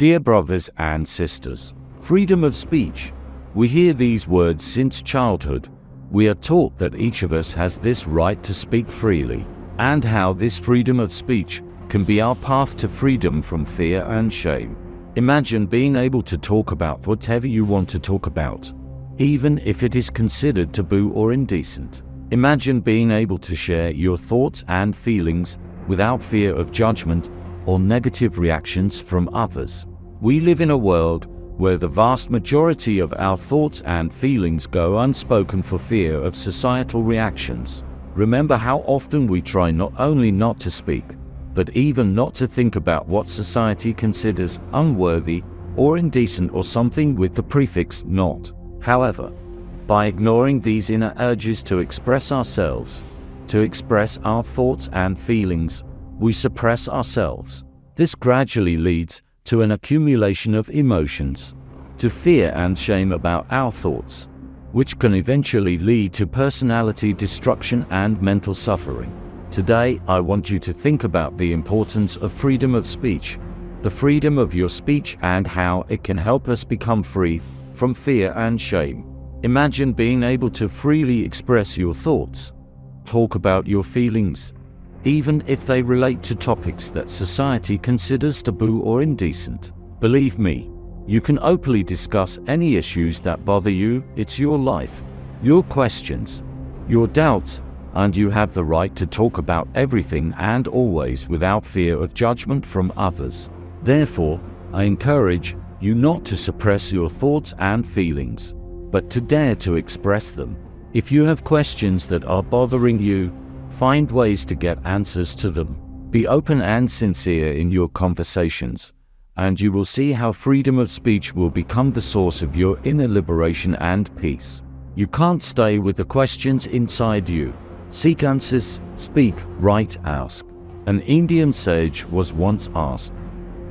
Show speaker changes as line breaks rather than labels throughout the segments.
Dear brothers and sisters, freedom of speech. We hear these words since childhood. We are taught that each of us has this right to speak freely, and how this freedom of speech can be our path to freedom from fear and shame. Imagine being able to talk about whatever you want to talk about, even if it is considered taboo or indecent. Imagine being able to share your thoughts and feelings without fear of judgment or negative reactions from others. We live in a world where the vast majority of our thoughts and feelings go unspoken for fear of societal reactions. Remember how often we try not only not to speak, but even not to think about what society considers unworthy or indecent or something with the prefix not. However, by ignoring these inner urges to express ourselves, to express our thoughts and feelings, we suppress ourselves. This gradually leads to an accumulation of emotions, to fear and shame about our thoughts, which can eventually lead to personality destruction and mental suffering. Today, I want you to think about the importance of freedom of speech, the freedom of your speech and how it can help us become free from fear and shame. Imagine being able to freely express your thoughts, talk about your feelings, even if they relate to topics that society considers taboo or indecent. Believe me, you can openly discuss any issues that bother you. It's your life, your questions, your doubts, and you have the right to talk about everything and always without fear of judgment from others. Therefore, I encourage you not to suppress your thoughts and feelings, but to dare to express them. If you have questions that are bothering you, find ways to get answers to them. Be open and sincere in your conversations, and you will see how freedom of speech will become the source of your inner liberation and peace. You can't stay with the questions inside you. Seek answers, speak, write, ask. An Indian sage was once asked,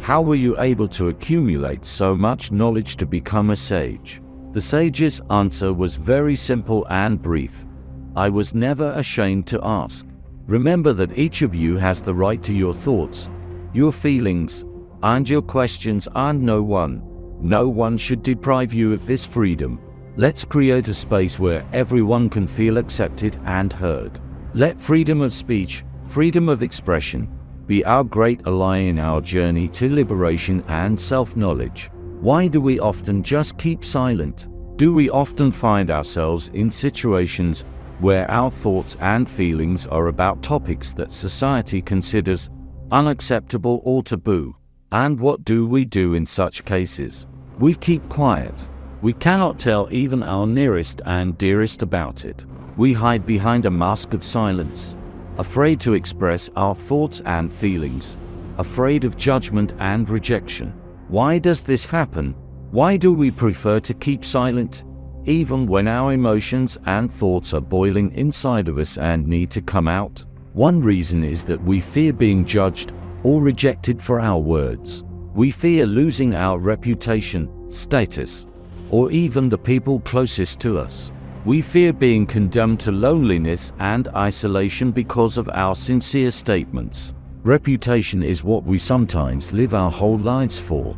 "How were you able to accumulate so much knowledge to become a sage?" The sage's answer was very simple and brief. "I was never ashamed to ask." Remember that each of you has the right to your thoughts, your feelings, and your questions, and no one should deprive you of this freedom. Let's create a space where everyone can feel accepted and heard. Let freedom of speech, freedom of expression, be our great ally in our journey to liberation and self-knowledge. Why do we often just keep silent? Do we often find ourselves in situations where our thoughts and feelings are about topics that society considers unacceptable or taboo? And what do we do in such cases? We keep quiet. We cannot tell even our nearest and dearest about it. We hide behind a mask of silence, afraid to express our thoughts and feelings, afraid of judgment and rejection. Why does this happen? Why do we prefer to keep silent, even when our emotions and thoughts are boiling inside of us and need to come out? One reason is that we fear being judged or rejected for our words. We fear losing our reputation, status, or even the people closest to us. We fear being condemned to loneliness and isolation because of our sincere statements. Reputation is what we sometimes live our whole lives for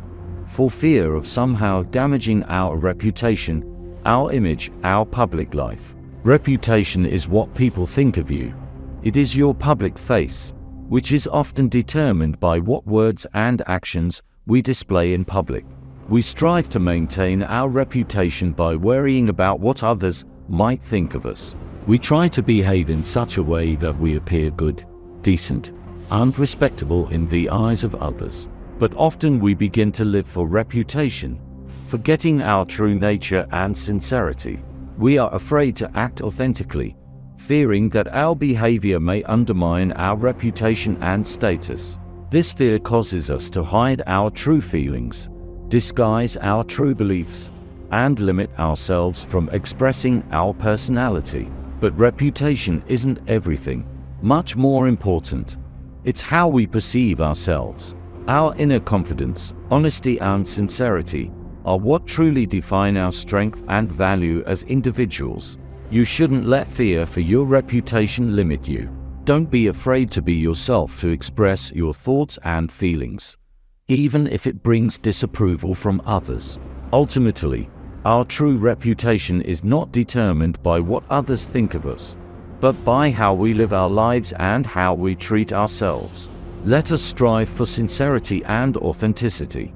fear of somehow damaging our reputation, our image, our public life. Reputation is what people think of you. It is your public face, which is often determined by what words and actions we display in public. We strive to maintain our reputation by worrying about what others might think of us. We try to behave in such a way that we appear good, decent, and respectable in the eyes of others. But often we begin to live for reputation, forgetting our true nature and sincerity. We are afraid to act authentically, fearing that our behavior may undermine our reputation and status. This fear causes us to hide our true feelings, disguise our true beliefs, and limit ourselves from expressing our personality. But reputation isn't everything. Much more important, it's how we perceive ourselves. Our inner confidence, honesty, and sincerity are what truly define our strength and value as individuals. You shouldn't let fear for your reputation limit you. Don't be afraid to be yourself, to express your thoughts and feelings. even if it brings disapproval from others. Ultimately, our true reputation is not determined by what others think of us, but by how we live our lives and how we treat ourselves. Let us strive for sincerity and authenticity,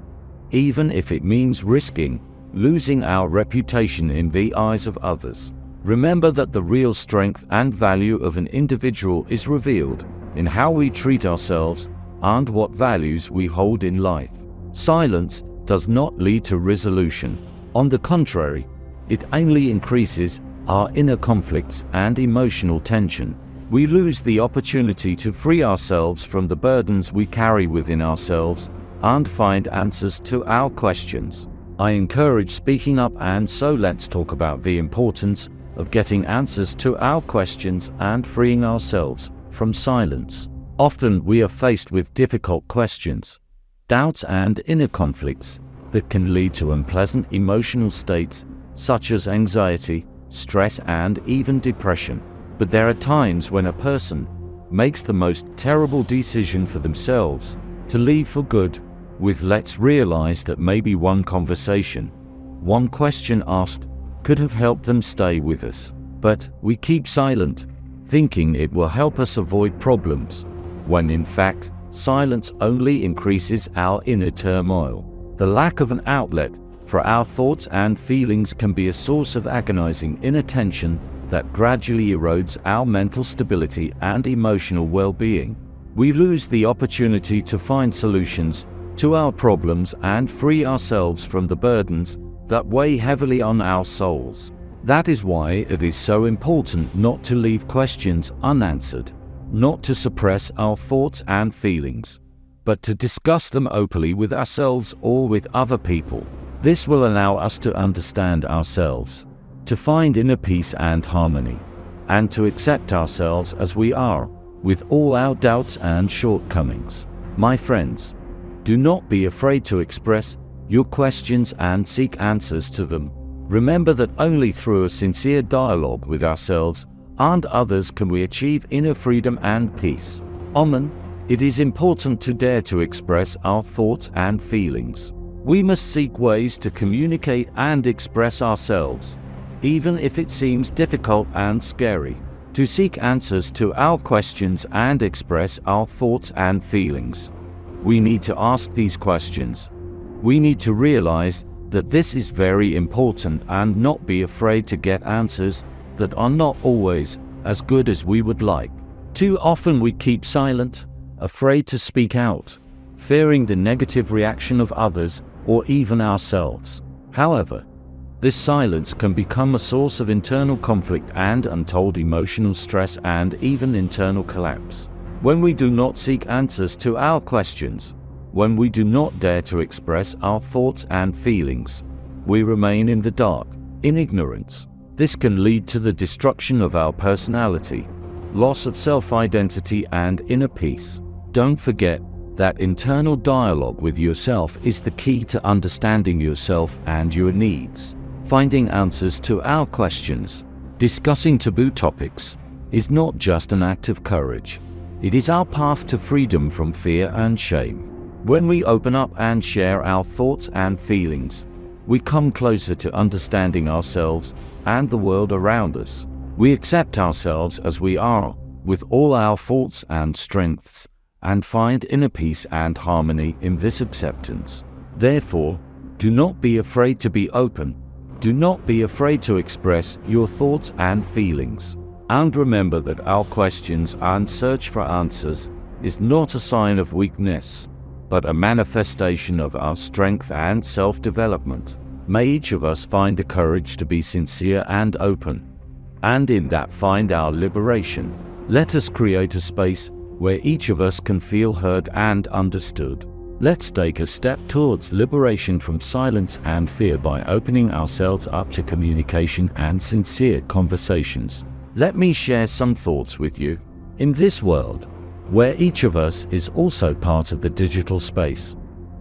even if it means risking losing our reputation in the eyes of others. Remember that the real strength and value of an individual is revealed in how we treat ourselves and what values we hold in life. Silence does not lead to resolution. On the contrary, it only increases our inner conflicts and emotional tension. We lose the opportunity to free ourselves from the burdens we carry within ourselves and find answers to our questions. I encourage speaking up, and so let's talk about the importance of getting answers to our questions and freeing ourselves from silence. Often we are faced with difficult questions, doubts and inner conflicts that can lead to unpleasant emotional states such as anxiety, stress and even depression. But there are times when a person makes the most terrible decision for themselves to leave for good. Let's realize that maybe one conversation, one question asked could have helped them stay with us. But we keep silent, thinking it will help us avoid problems, when in fact, silence only increases our inner turmoil. The lack of an outlet for our thoughts and feelings can be a source of agonizing inner tension that gradually erodes our mental stability and emotional well-being. We lose the opportunity to find solutions to our problems and free ourselves from the burdens that weigh heavily on our souls. That is why it is so important not to leave questions unanswered, not to suppress our thoughts and feelings, but to discuss them openly with ourselves or with other people. This will allow us to understand ourselves, to find inner peace and harmony, and to accept ourselves as we are, with all our doubts and shortcomings. My friends, do not be afraid to express your questions and seek answers to them. Remember that only through a sincere dialogue with ourselves and others can we achieve inner freedom and peace. It is important to dare to express our thoughts and feelings. We must seek ways to communicate and express ourselves, even if it seems difficult and scary. To seek answers to our questions and express our thoughts and feelings, we need to ask these questions. We need to realize that this is very important and not be afraid to get answers that are not always as good as we would like. Too often we keep silent, afraid to speak out, fearing the negative reaction of others or even ourselves. However, this silence can become a source of internal conflict and untold emotional stress and even internal collapse. When we do not seek answers to our questions, when we do not dare to express our thoughts and feelings, we remain in the dark, in ignorance. This can lead to the destruction of our personality, loss of self-identity and inner peace. Don't forget that internal dialogue with yourself is the key to understanding yourself and your needs. Finding answers to our questions, discussing taboo topics, is not just an act of courage. It is our path to freedom from fear and shame. When we open up and share our thoughts and feelings, we come closer to understanding ourselves and the world around us. We accept ourselves as we are, with all our faults and strengths, and find inner peace and harmony in this acceptance. Therefore, do not be afraid to be open. Do not be afraid to express your thoughts and feelings. And remember that our questions and search for answers is not a sign of weakness, but a manifestation of our strength and self-development. May each of us find the courage to be sincere and open, and in that find our liberation. Let us create a space where each of us can feel heard and understood. Let's take a step towards liberation from silence and fear by opening ourselves up to communication and sincere conversations. Let me share some thoughts with you. In this world, where each of us is also part of the digital space,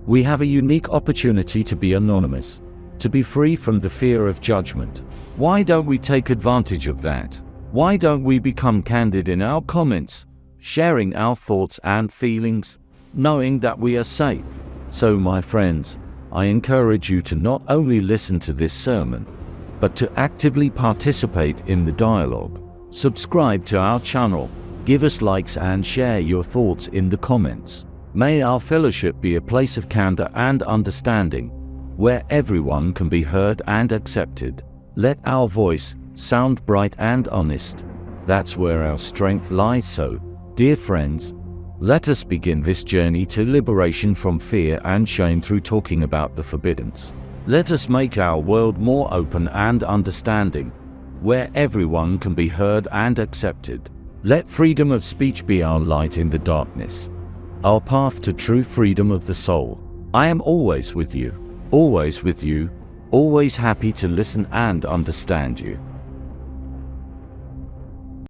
we have a unique opportunity to be anonymous, to be free from the fear of judgment. Why don't we take advantage of that? Why don't we become candid in our comments, sharing our thoughts and feelings, knowing that we are safe? So, my friends, I encourage you to not only listen to this sermon, but to actively participate in the dialogue. Subscribe to our channel, give us likes and share your thoughts in the comments. May our fellowship be a place of candor and understanding, where everyone can be heard and accepted. Let our voice sound bright and honest. That's where our strength lies. So, dear friends, let us begin this journey to liberation from fear and shame through talking about the forbiddens. Let us make our world more open and understanding, where everyone can be heard and accepted. Let freedom of speech be our light in the darkness, our path to true freedom of the soul. I am always with you, always with you, always happy to listen and understand you.